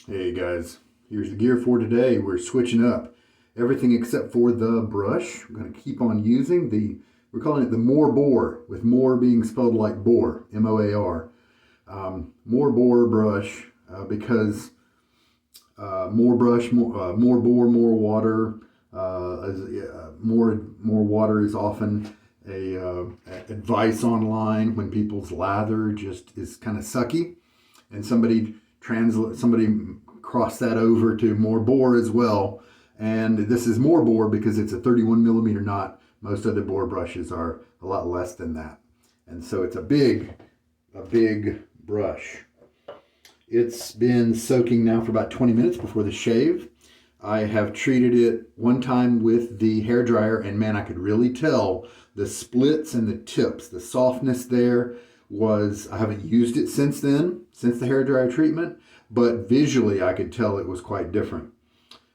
Hey guys, here's the gear for today. We're switching up everything except for the brush. We're going to keep on using we're calling it the MOAR BOAR, with MOAR being spelled like boar, M-O-A-R. MOAR BOAR brush because more brush, more bore, more water. More water is often advice online when people's lather just is kind of sucky, and somebody crossed that over to more bore as well. And this is more bore because it's a 31 millimeter knot. Most other bore brushes are a lot less than that. And so it's a big brush. It's been soaking now for about 20 minutes before the shave. I have treated it one time with the hair dryer, and man, I could really tell the splits and the tips, the softness there was, I haven't used it since then, since the hair dryer treatment, but visually I could tell it was quite different.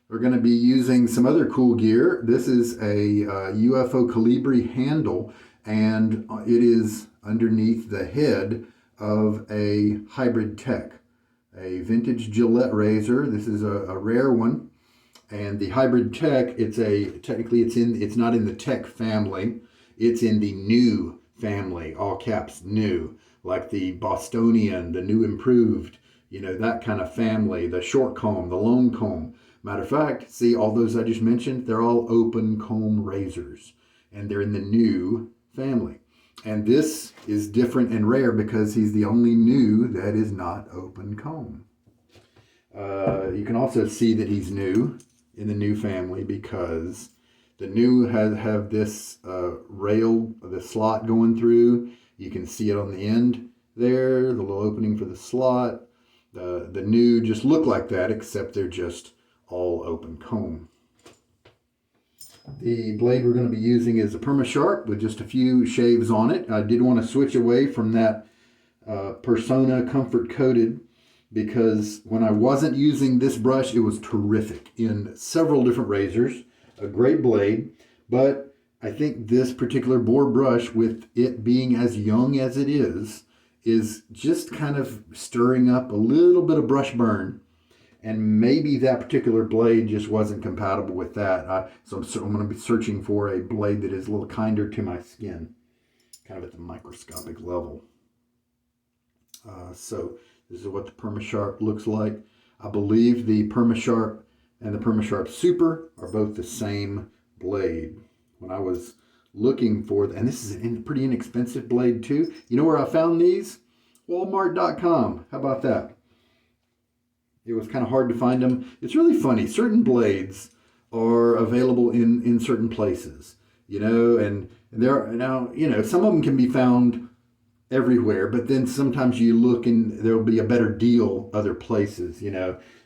We're going to be using some other cool gear. This is a UFO Colibri handle, and it is underneath the head of a hybrid tech, a vintage Gillette razor. This is a rare one. And the hybrid tech, it's not in the tech family. It's in the new family, all caps new, like the Bostonian, the new improved, that kind of family, the short comb, the long comb. Matter of fact, see all those I just mentioned, they're all open comb razors, and they're in the new family. And this is different and rare because he's the only new that is not open comb. You can also see that he's new in the new family because the new have this rail, the slot going through. You can see it on the end there, the little opening for the slot. The new just look like that, except they're just all open comb. The blade we're going to be using is a Perma-Sharp with just a few shaves on it. I did want to switch away from that Persona Comfort Coated, because when I wasn't using this brush, it was terrific in several different razors, a great blade. But I think this particular boar brush, with it being as young as it is just kind of stirring up a little bit of brush burn. And maybe that particular blade just wasn't compatible with that. So I'm going to be searching for a blade that is a little kinder to my skin, kind of at the microscopic level. So this is what the Perma-Sharp looks like. I believe the Perma-Sharp and the Perma-Sharp Super are both the same blade. When I was looking for, and this is a pretty inexpensive blade too. You know where I found these? Walmart.com. How about that? It was kind of hard to find them. It's really funny. Certain blades are available in certain places, and there are now, some of them can be found everywhere, but then sometimes you look and there'll be a better deal other places,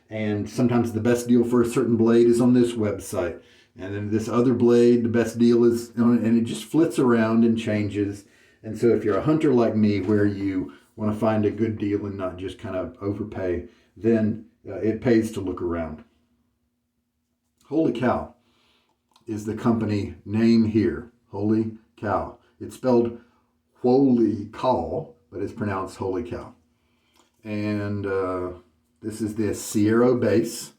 and sometimes the best deal for a certain blade is on this website, and then this other blade, the best deal is on, and it just flits around and changes. And so if you're a hunter like me, where you want to find a good deal and not just kind of overpay, then it pays to look around. Holy Cow is the company name here. Holy Cow. It's spelled Holy Cow, but it's pronounced Holy Cow. And this is the Siero base.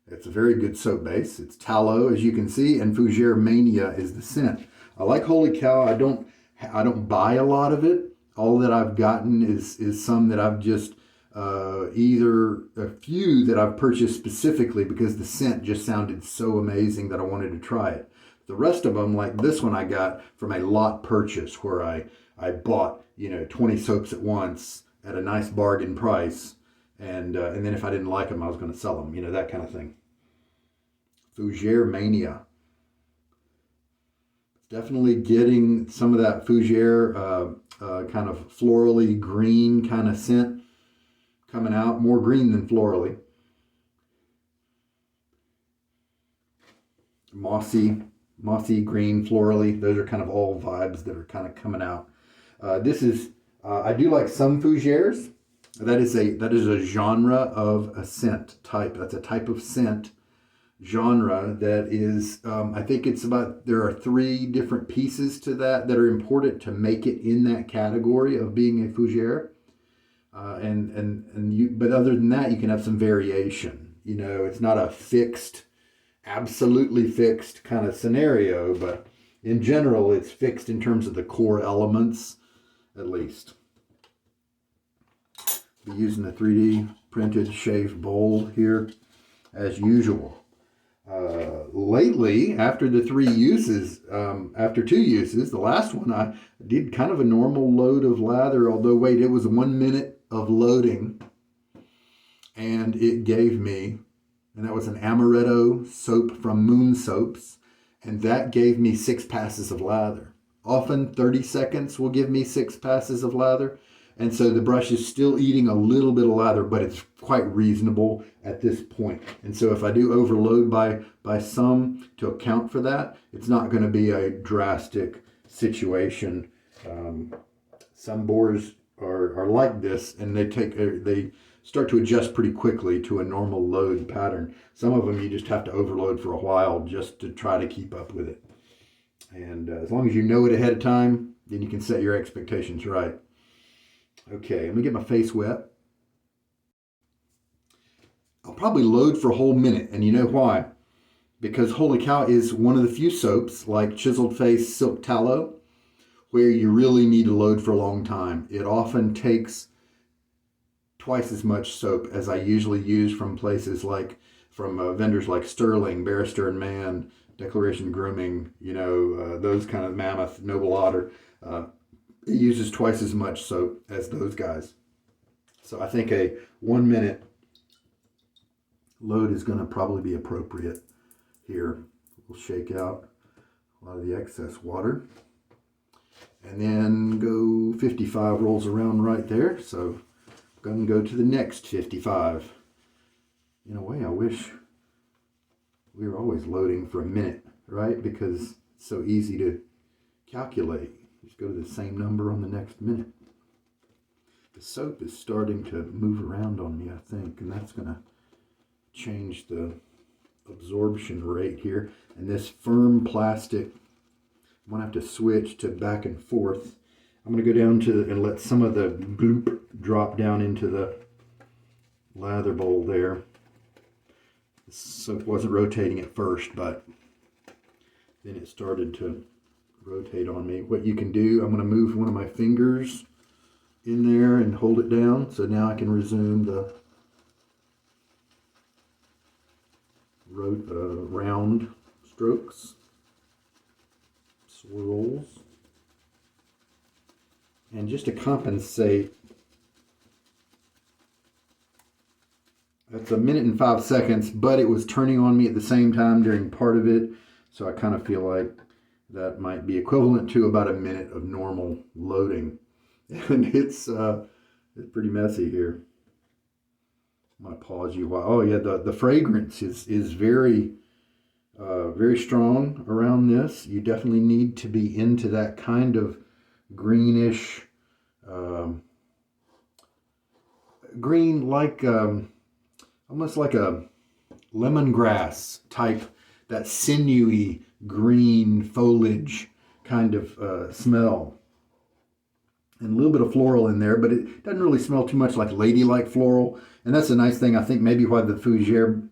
It's a very good soap base. It's tallow, as you can see, and Fougère Mania is the scent. I like Holy Cow. I don't buy a lot of it. All that I've gotten is some that I've just either a few that I've purchased specifically because the scent just sounded so amazing that I wanted to try it. The rest of them, like this one, I got from a lot purchase where I bought 20 soaps at once at a nice bargain price, and then if I didn't like them, I was going to sell them, that kind of thing. Fougère Mania. Definitely getting some of that Fougère kind of florally green kind of scent coming out, more green than florally. Mossy green, florally. Those are kind of all vibes that are kind of coming out. This is, I do like some Fougères. That is a genre of a scent type. That's a type of scent genre that is, I think there are 3 different pieces to that are important to make it in that category of being a Fougère. But other than that, you can have some variation. You know, it's not a fixed, absolutely fixed kind of scenario, but in general, it's fixed in terms of the core elements, at least. Be using the 3D printed shaved bowl here as usual. Lately, after the 2 uses, the last one I did kind of a normal load of lather, although wait, it was 1 minute of loading, and it gave me, and that was an amaretto soap from Moon Soaps, and that gave me 6 passes of lather. Often 30 seconds will give me 6 passes of lather. And so the brush is still eating a little bit of lather, but it's quite reasonable at this point. And so if I do overload by some to account for that, it's not going to be a drastic situation. Some boars are like this, and they start to adjust pretty quickly to a normal load pattern. Some of them you just have to overload for a while just to try to keep up with it. And as long as you know it ahead of time, then you can set your expectations right. Okay, let me get my face wet. I'll probably load for a whole minute, and you know why? Because Holy Cow is one of the few soaps, like Chiseled Face Silk Tallow, where you really need to load for a long time. It often takes twice as much soap as I usually use from places like, from vendors like Sterling, Barrister and Mann, Declaration Grooming, you know, those kind of Mammoth, Noble Otter. It uses twice as much soap as those guys. So I think a 1 minute load is going to probably be appropriate here. We'll shake out a lot of the excess water. And then go 55 rolls around right there. So I'm going to go to the next 55. In a way, I wish we were always loading for a minute, right? Because it's so easy to calculate. Just go to the same number on the next minute. The soap is starting to move around on me, I think, and that's going to change the absorption rate here. And this firm plastic, I'm going to have to switch to back and forth. I'm going to go down to and let some of the gloop drop down into the lather bowl there. The soap wasn't rotating at first, but then it started to rotate on me. What you can do, I'm going to move one of my fingers in there and hold it down, so now I can resume the round strokes, swirls. And just to compensate, that's 1 minute and 5 seconds, but it was turning on me at the same time during part of it, so I kind of feel like that might be equivalent to about 1 minute of normal loading. And it's pretty messy here. I'm going to pause you while, oh yeah, the fragrance is very, very strong around this. You definitely need to be into that kind of greenish, green, like, almost like a lemongrass type, that sinewy green foliage kind of smell. And a little bit of floral in there, but it doesn't really smell too much like ladylike floral. And that's a nice thing, I think, maybe why the Fougère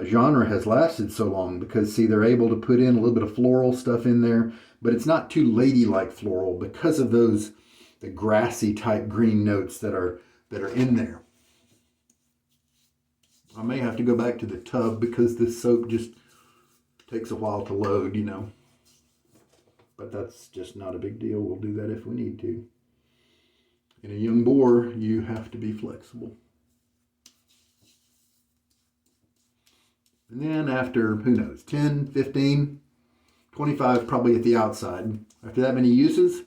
genre has lasted so long, because see, they're able to put in a little bit of floral stuff in there, but it's not too ladylike floral because of the grassy type green notes that are in there. I may have to go back to the tub because this soap just takes a while to load, you know. But that's just not a big deal. We'll do that if we need to. In a young boar, you have to be flexible. And then after, who knows, 10, 15, 25 probably at the outside. After that many uses,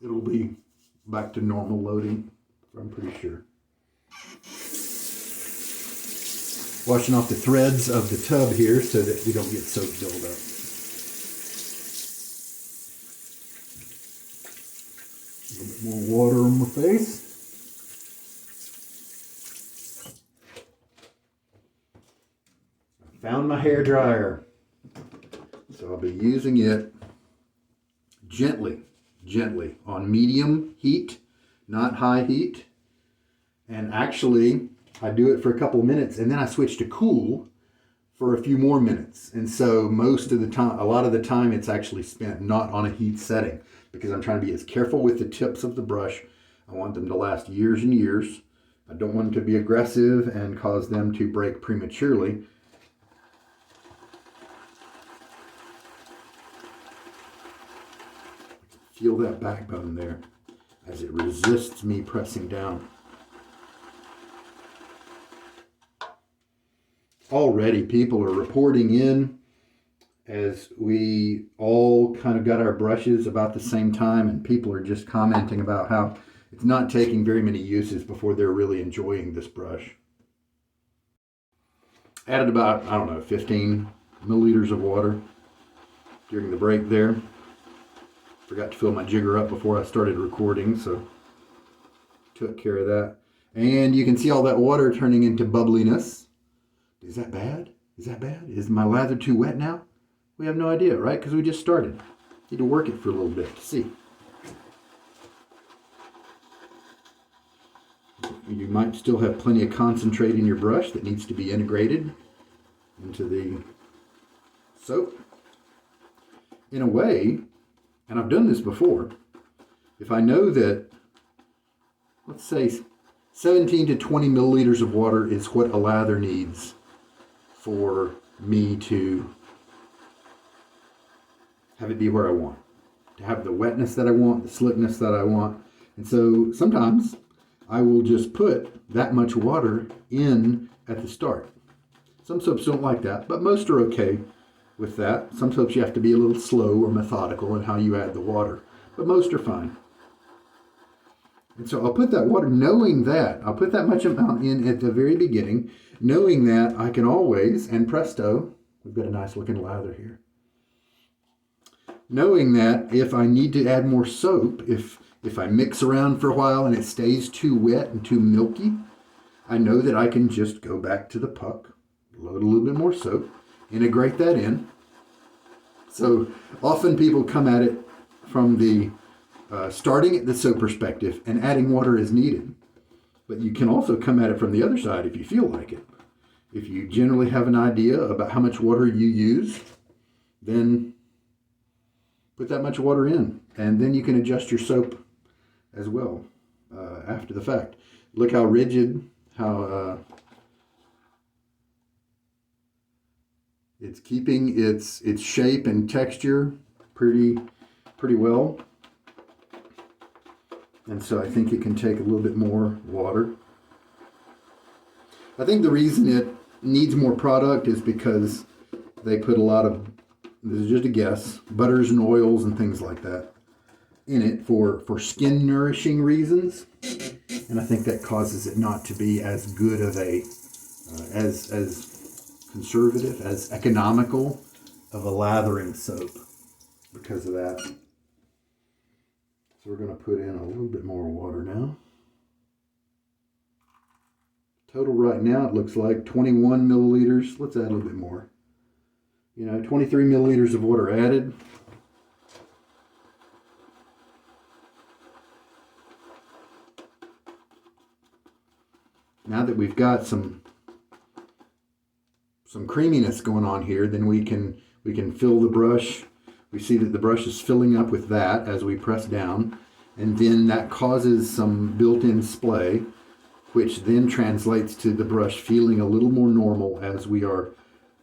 it'll be back to normal loading, I'm pretty sure. Washing off the threads of the tub here so that we don't get soap buildup. A little bit more water on my face. I found my hair dryer, so I'll be using it gently on medium heat, not high heat. And actually, I do it for a couple of minutes and then I switch to cool for a few more minutes. And so most of the time, a lot of the time, it's actually spent not on a heat setting because I'm trying to be as careful with the tips of the brush. I want them to last years and years. I don't want them to be aggressive and cause them to break prematurely. Feel that backbone there as it resists me pressing down. Already people are reporting in as we all kind of got our brushes about the same time, and people are just commenting about how it's not taking very many uses before they're really enjoying this brush. Added about, I don't know, 15 milliliters of water during the break there. Forgot to fill my jigger up before I started recording, so took care of that. And you can see all that water turning into bubbliness. Is that bad? Is that bad? Is my lather too wet now? We have no idea, right? Because we just started. Need to work it for a little bit to see. You might still have plenty of concentrate in your brush that needs to be integrated into the soap. In a way, and I've done this before, if I know that, let's say 17 to 20 milliliters of water is what a lather needs for me to have it be where I want, to have the wetness that I want, the slickness that I want. And so sometimes I will just put that much water in at the start. Some soaps don't like that, but most are okay with that. Some soaps you have to be a little slow or methodical in how you add the water, but most are fine. And so I'll put that water knowing that, I'll put that much amount in at the very beginning, knowing that I can always, and presto, we've got a nice looking lather here. Knowing that if I need to add more soap, if I mix around for a while and it stays too wet and too milky, I know that I can just go back to the puck, load a little bit more soap, integrate that in. So often people come at it from the starting at the soap perspective and adding water as needed. But you can also come at it from the other side if you feel like it. If you generally have an idea about how much water you use, then put that much water in. And then you can adjust your soap as well after the fact. Look how rigid, how it's keeping its shape and texture pretty well. And so I think it can take a little bit more water. I think the reason it needs more product is because they put a lot of, this is just a guess, butters and oils and things like that in it for skin nourishing reasons. And I think that causes it not to be as good of a, as conservative, as economical of a lathering soap because of that. So we're going to put in a little bit more water now. Total right now, it looks like 21 milliliters. Let's add a little bit more. 23 milliliters of water added. Now that we've got some creaminess going on here, then we can fill the brush. We see that the brush is filling up with that as we press down, and then that causes some built-in splay, which then translates to the brush feeling a little more normal as we are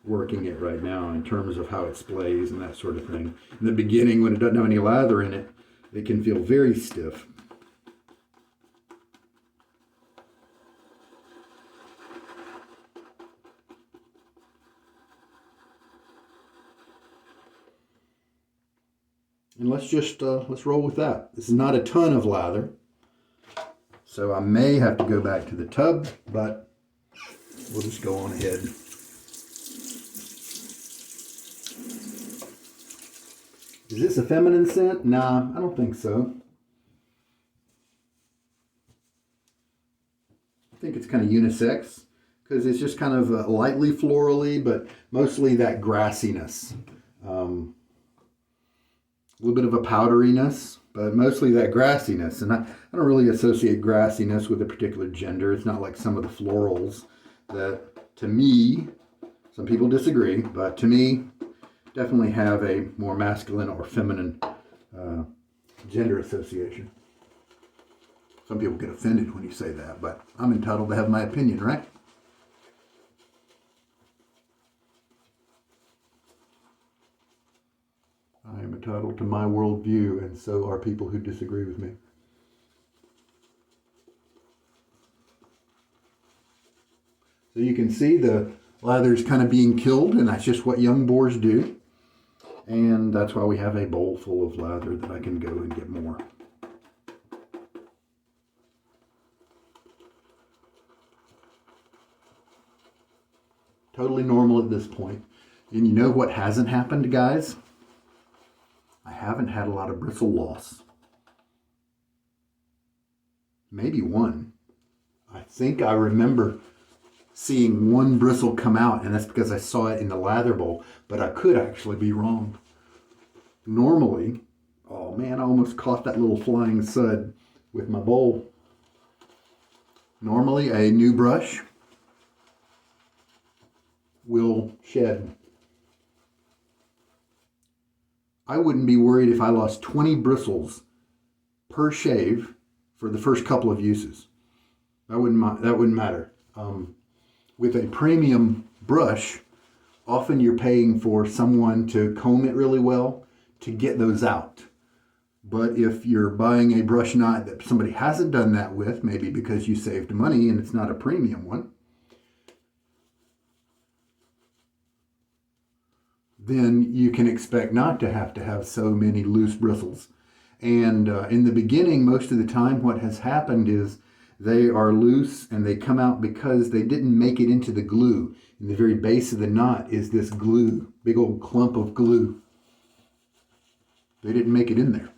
working it right now in terms of how it splays and that sort of thing. In the beginning, when it doesn't have any lather in it, it can feel very stiff. And let's roll with that. This is not a ton of lather, so I may have to go back to the tub, but we'll just go on ahead. Is this a feminine scent? Nah, I don't think so. I think it's kind of unisex because it's just kind of lightly florally, but mostly that grassiness. A little bit of a powderiness but mostly that grassiness. And I don't really associate grassiness with a particular gender. It's not like some of the florals that, to me, some people disagree, but to me, definitely have a more masculine or feminine gender association. Some people get offended when you say that, but I'm entitled to have my opinion, right? I am entitled to my worldview, and so are people who disagree with me. So you can see the lather's kind of being killed, and that's just what young boars do. And that's why we have a bowl full of lather that I can go and get more. Totally normal at this point. And you know what hasn't happened, guys? I haven't had a lot of bristle loss. Maybe one. I think I remember seeing one bristle come out, and that's because I saw it in the lather bowl, but I could actually be wrong. Normally, oh man, I almost caught that little flying sud with my bowl. Normally, a new brush will shed. I wouldn't be worried if I lost 20 bristles per shave for the first couple of uses. That wouldn't matter. With a premium brush, often you're paying for someone to comb it really well to get those out. But if you're buying a brush knot that somebody hasn't done that with, maybe because you saved money and it's not a premium one, then you can expect not to have so many loose bristles. And in the beginning, most of the time, what has happened is they are loose and they come out because they didn't make it into the glue. In the very base of the knot is this glue, big old clump of glue. They didn't make it in there.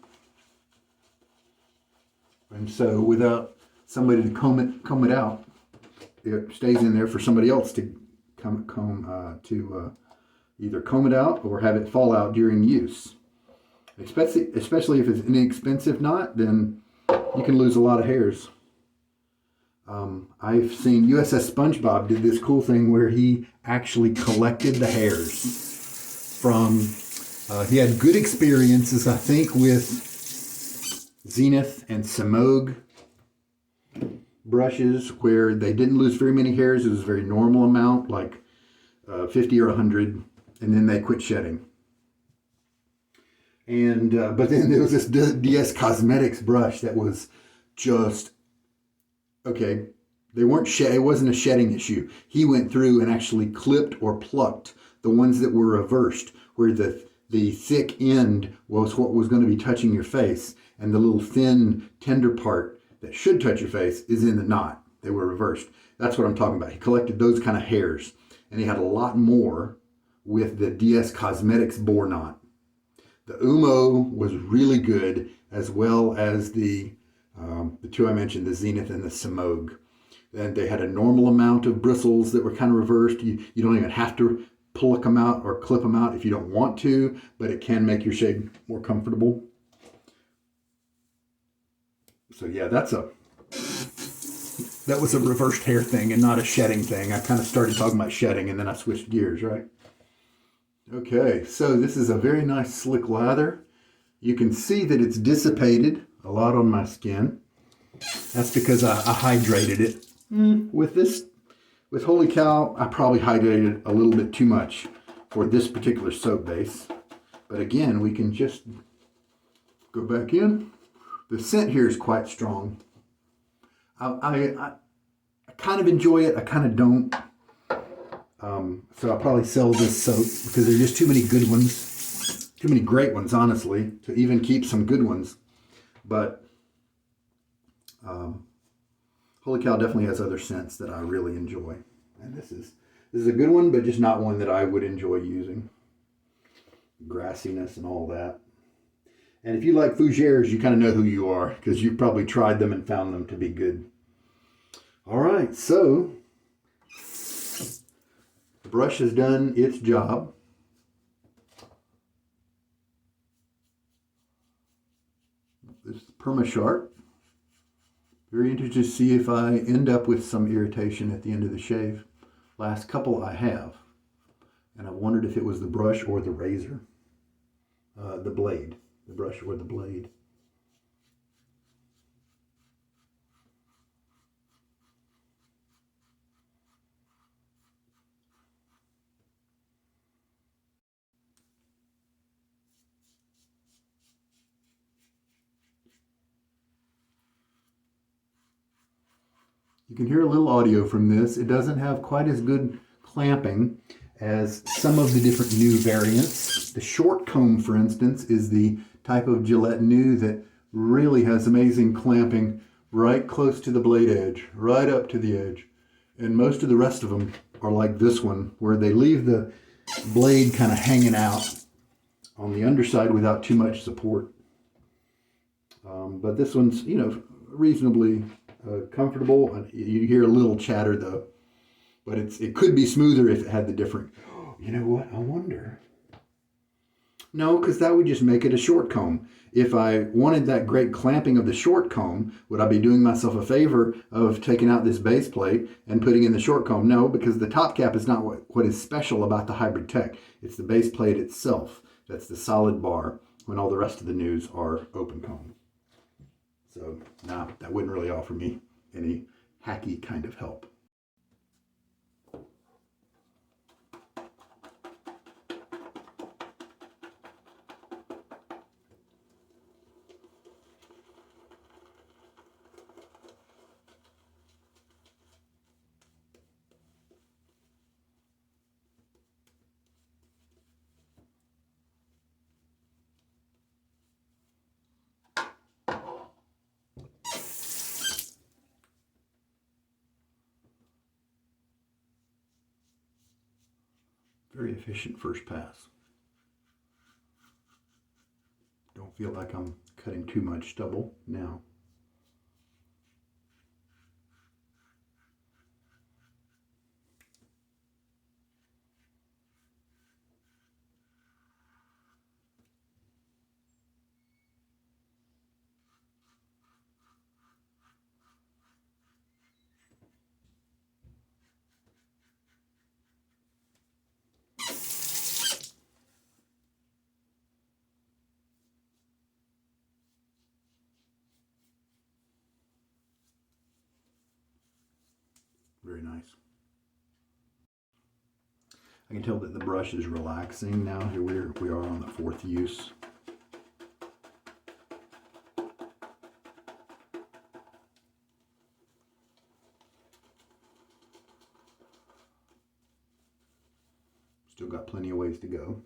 And so without somebody to comb it out, it stays in there for somebody else to either comb it out or have it fall out during use. Especially if it's an inexpensive knot, then you can lose a lot of hairs. I've seen USS SpongeBob did this cool thing where he actually collected the hairs from, he had good experiences, I think, with Zenith and Semogue brushes where they didn't lose very many hairs. It was a very normal amount, like 50 or 100, and then they quit shedding. And but then there was this DS Cosmetics brush that was just, okay, they weren't it wasn't a shedding issue. He went through and actually clipped or plucked the ones that were reversed, where the thick end was what was going to be touching your face, and the little thin, tender part that should touch your face is in the knot. They were reversed. That's what I'm talking about. He collected those kind of hairs, and he had a lot more with the DS Cosmetics boar knot. The Umo was really good, as well as the two I mentioned, the Zenith and the Semogue. And they had a normal amount of bristles that were kind of reversed. You don't even have to pluck them out or clip them out if you don't want to, but it can make your shave more comfortable. So yeah, that was a reversed hair thing and not a shedding thing. I kind of started talking about shedding and then I switched gears, right? Okay, so this is a very nice slick lather. You can see that it's dissipated a lot on my skin. That's because I hydrated it. With Holy Cow, I probably hydrated a little bit too much for this particular soap base. But again, we can just go back in. The scent here is quite strong. I kind of enjoy it. I kind of don't. So I'll probably sell this soap because there's just too many good ones. Too many great ones, honestly, to even keep some good ones. But Holy Cow definitely has other scents that I really enjoy. And this is a good one, but just not one that I would enjoy using. Grassiness and all that. And if you like fougères, you kind of know who you are because you've probably tried them and found them to be good. All right, so the brush has done its job. Perma-Sharp. Very interested to see if I end up with some irritation at the end of the shave. Last couple I have. And I wondered if it was the brush or the razor. The blade. The brush or the blade. You can hear a little audio from this. It doesn't have quite as good clamping as some of the different new variants. The short comb, for instance, is the type of Gillette new that really has amazing clamping right close to the blade edge, right up to the edge. And most of the rest of them are like this one, where they leave the blade kind of hanging out on the underside without too much support. But this one's, you know, reasonably comfortable. You hear a little chatter though, but it could be smoother if it had the different. You know what? I wonder. No, because that would just make it a short comb. If I wanted that great clamping of the short comb, would I be doing myself a favor of taking out this base plate and putting in the short comb? No, because the top cap is not what is special about the hybrid tech. It's the base plate itself. That's the solid bar, when all the rest of the news are open comb. So, nah, that wouldn't really offer me any hacky kind of help. Very efficient first pass. Don't feel like I'm cutting too much stubble now. Very nice. I can tell that the brush is relaxing now. Here we are on the fourth use. Still got plenty of ways to go.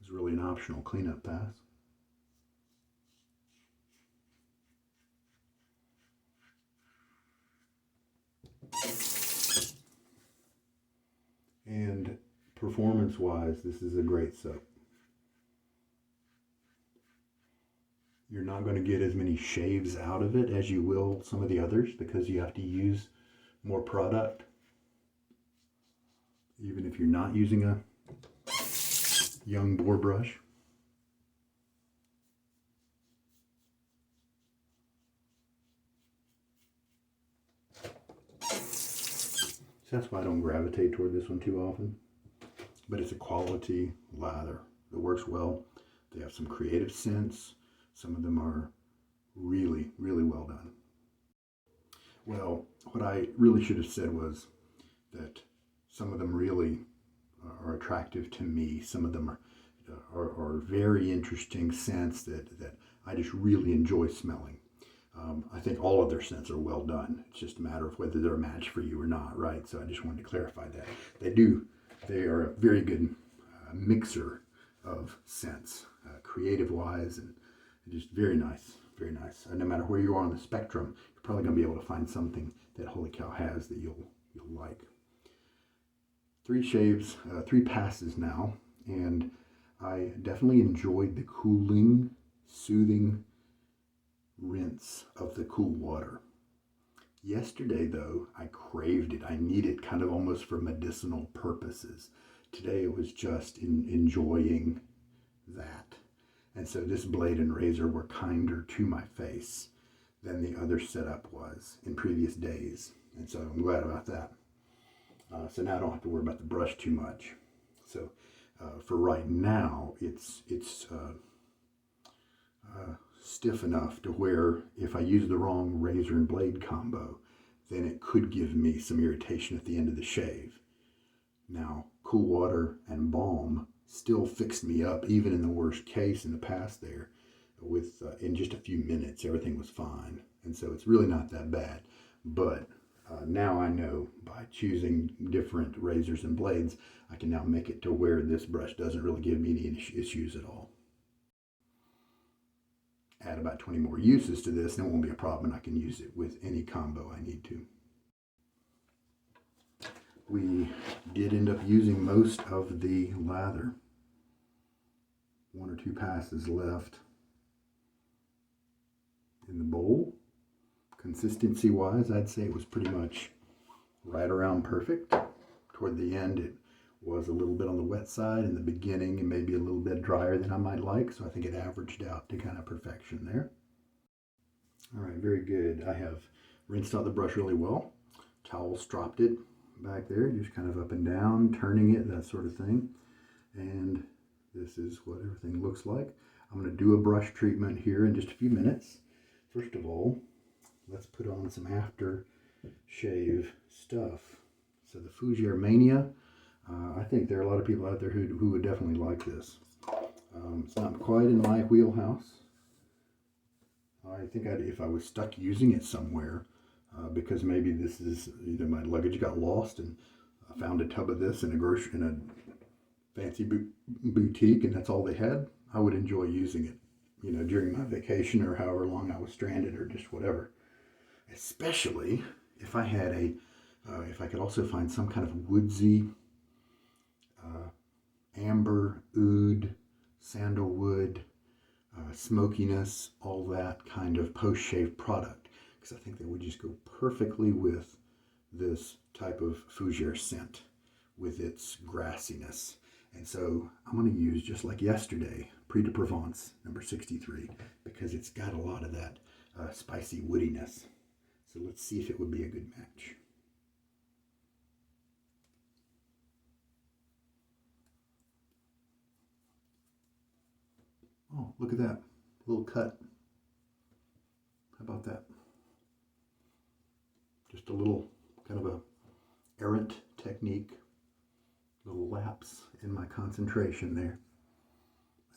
It's really an optional cleanup pass. And performance-wise, this is a great soap. You're not going to get as many shaves out of it as you will some of the others because you have to use more product. Even if you're not using a young boar brush. So that's why I don't gravitate toward this one too often. But it's a quality lather that works well. They have some creative scents. Some of them are really, really well done. Well, what I really should have said was that some of them really are attractive to me. Some of them are very interesting scents that I just really enjoy smelling. I think all of their scents are well done. It's just a matter of whether they're a match for you or not, right? So I just wanted to clarify that. They are a very good mixer of scents, creative-wise, and just very nice, very nice. And no matter where you are on the spectrum, you're probably going to be able to find something that Holy Cow has that you'll like. 3 shaves, 3 passes now, and I definitely enjoyed the cooling soothing rinse of the cool water. Yesterday, though, I craved it. I need it kind of almost for medicinal purposes. Today, it was just enjoying that. And so this blade and razor were kinder to my face than the other setup was in previous days. And so I'm glad about that. So now I don't have to worry about the brush too much. So for right now, it's stiff enough to where if I use the wrong razor and blade combo, then it could give me some irritation at the end of the shave. Now, cool water and balm still fixed me up, even in the worst case in the past there. With in just a few minutes, everything was fine. And so it's really not that bad. But now I know by choosing different razors and blades, I can now make it to where this brush doesn't really give me any issues at all. Add about 20 more uses to this and it won't be a problem, and I can use it with any combo I need to. We did end up using most of the lather. 1 or 2 passes left in the bowl. Consistency wise, I'd say it was pretty much right around perfect. Toward the end, it was a little bit on the wet side in the beginning and maybe a little bit drier than I might like, so I think it averaged out to kind of perfection there. All right, very good. I have rinsed out the brush really well. Towel stropped it back there, just kind of up and down, turning it, that sort of thing. And this is what everything looks like. I'm going to do a brush treatment here in just a few minutes. First of all, let's put on some after shave stuff. So the Fougère Mania, I think there are a lot of people out there who would definitely like this. It's not quite in my wheelhouse. I think if I was stuck using it somewhere, because maybe this is, my luggage got lost and I found a tub of this in a fancy boutique and that's all they had, I would enjoy using it, during my vacation or however long I was stranded or just whatever. Especially if I had if I could also find some kind of woodsy, amber, oud, sandalwood, smokiness, all that kind of post-shave product, because I think that would just go perfectly with this type of Fougère scent with its grassiness. And so I'm going to use, just like yesterday, Prix de Provence, number 63, because it's got a lot of that spicy woodiness. So let's see if it would be a good match. Oh, look at that. Little cut. How about that? Just a little kind of a errant technique. Little lapse in my concentration there.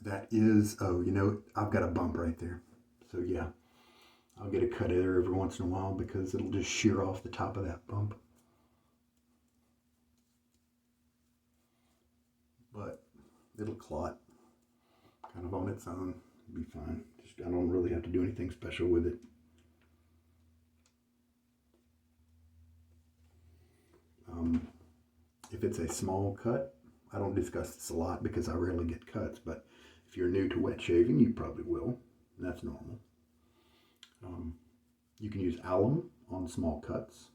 That is, I've got a bump right there. So yeah, I'll get a cut there every once in a while because it'll just shear off the top of that bump. But it'll clot kind of on its own. It'll be fine. I don't really have to do anything special with it. If it's a small cut, I don't discuss this a lot because I rarely get cuts, but if you're new to wet shaving, you probably will. That's normal. You can use alum on small cuts.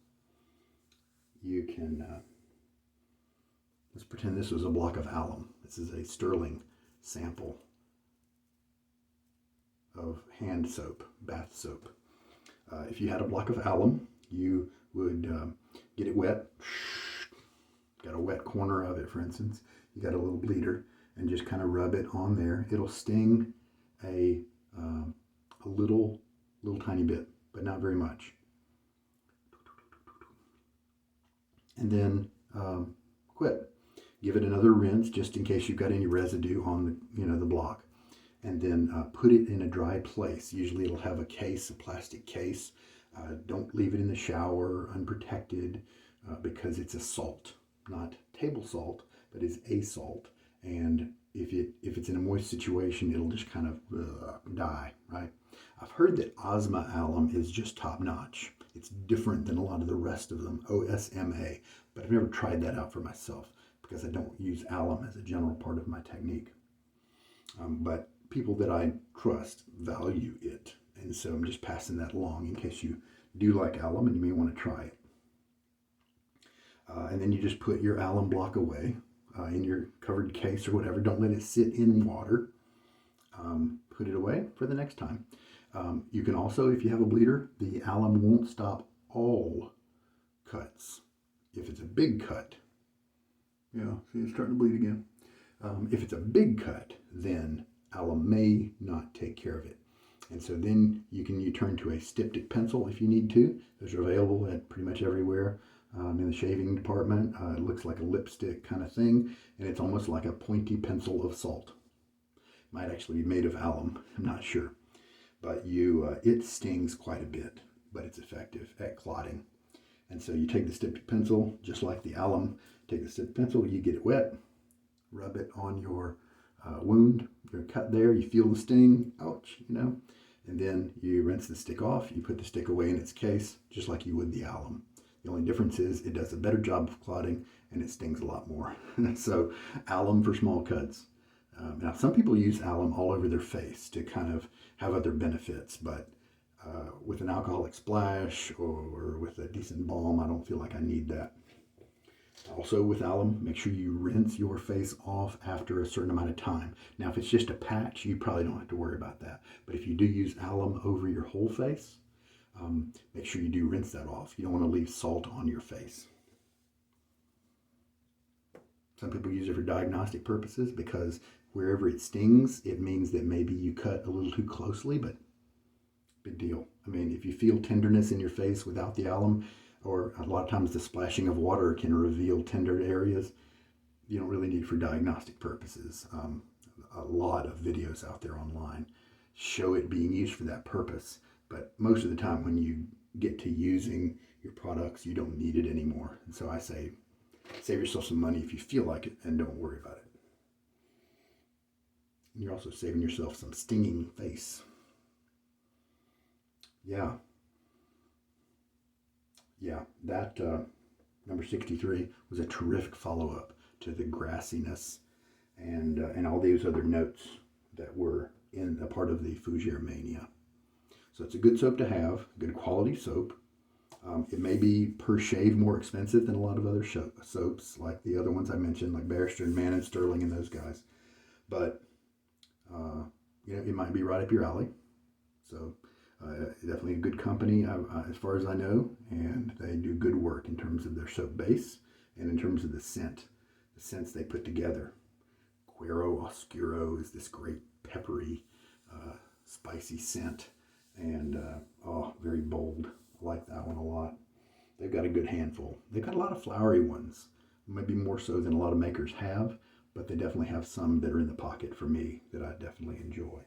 You can, let's pretend this was a block of alum. This is a sterling sample of hand soap, bath soap. If you had a block of alum, you would get it wet. Got a wet corner of it, for instance. You got a little bleeder and just kind of rub it on there. It'll sting a little tiny bit, but not very much. And then quit. Give it another rinse just in case you've got any residue on the block. And then put it in a dry place. Usually it'll have a case, a plastic case. Don't leave it in the shower unprotected because it's a salt, not table salt, but it's a salt. And if it's in a moist situation, it'll just kind of die, right? I've heard that Osma alum is just top notch. It's different than a lot of the rest of them, OSMA, but I've never tried that out for myself because I don't use alum as a general part of my technique. But people that I trust value it. And so I'm just passing that along in case you do like alum and you may want to try it. And then you just put your alum block away in your covered case or whatever. Don't let it sit in water. Put it away for the next time. You can also, if you have a bleeder, the alum won't stop all cuts. If it's a big cut, yeah, see, it's starting to bleed again. If it's a big cut, then alum may not take care of it. And so then you turn to a styptic pencil if you need to. Those are available at pretty much everywhere in the shaving department. It looks like a lipstick kind of thing, and it's almost like a pointy pencil of salt. Might actually be made of alum, I'm not sure. But it stings quite a bit, but it's effective at clotting. And so you take the styptic pencil, just like the alum, take the styptic pencil, you get it wet, rub it on your wound, your cut there, you feel the sting, ouch, and then you rinse the stick off, you put the stick away in its case, just like you would the alum. The only difference is it does a better job of clotting and it stings a lot more. So alum for small cuts. Now some people use alum all over their face to kind of have other benefits, but with an alcoholic splash or with a decent balm, I don't feel like I need that. Also with alum, make sure you rinse your face off after a certain amount of time. Now if it's just a patch, you probably don't have to worry about that. But if you do use alum over your whole face, make sure you do rinse that off. You don't want to leave salt on your face. Some people use it for diagnostic purposes because wherever it stings, it means that maybe you cut a little too closely, but big deal. I mean, if you feel tenderness in your face without the alum, or a lot of times the splashing of water can reveal tender areas, you don't really need it for diagnostic purposes. A lot of videos out there online show it being used for that purpose, but most of the time when you get to using your products, you don't need it anymore. And so I say, save yourself some money if you feel like it and don't worry about it. And you're also saving yourself some stinging face. Yeah, that number 63 was a terrific follow-up to the grassiness and all these other notes that were in a part of the Fougère Mania. So it's a good soap to have, good quality soap. It may be per shave more expensive than a lot of other soaps, like the other ones I mentioned, like Barrister and Mann and Sterling and those guys. But it might be right up your alley. So definitely a good company as far as I know, and they do good work in terms of their soap base and in terms of the scents they put together. Cuero Oscuro is this great peppery, spicy scent, and very bold. I like that one a lot. They've got a good handful. They've got a lot of flowery ones, maybe more so than a lot of makers have, but they definitely have some that are in the pocket for me that I definitely enjoy.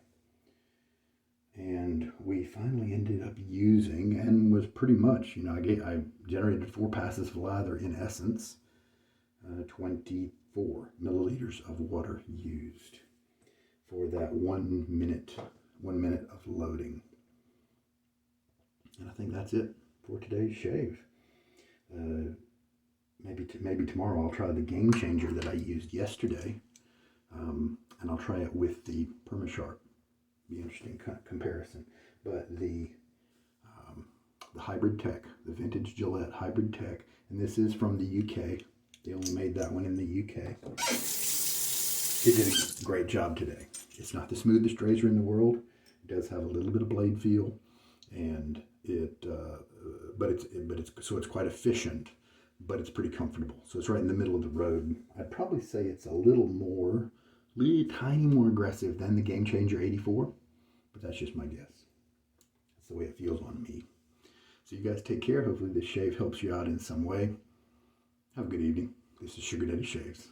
And we finally ended up using, and was pretty much, I generated 4 passes of lather in essence, 24 milliliters of water used for that 1 minute of loading. And I think that's it for today's shave. Maybe tomorrow I'll try the Game Changer that I used yesterday, and I'll try it with the Perma-Sharp. Be an interesting comparison. But the Hybrid Tech, the vintage Gillette Hybrid Tech, and this is from the UK. They only made that one in the UK. It did a great job today. It's not the smoothest razor in the world. It does have a little bit of blade feel, and but it's quite efficient, but it's pretty comfortable. So it's right in the middle of the road. I'd probably say it's a little tiny more aggressive than the Game Changer 84, but that's just my guess. That's the way it feels on me. So you guys take care. Hopefully this shave helps you out in some way. Have a good evening. This is Sugar Daddy Shaves.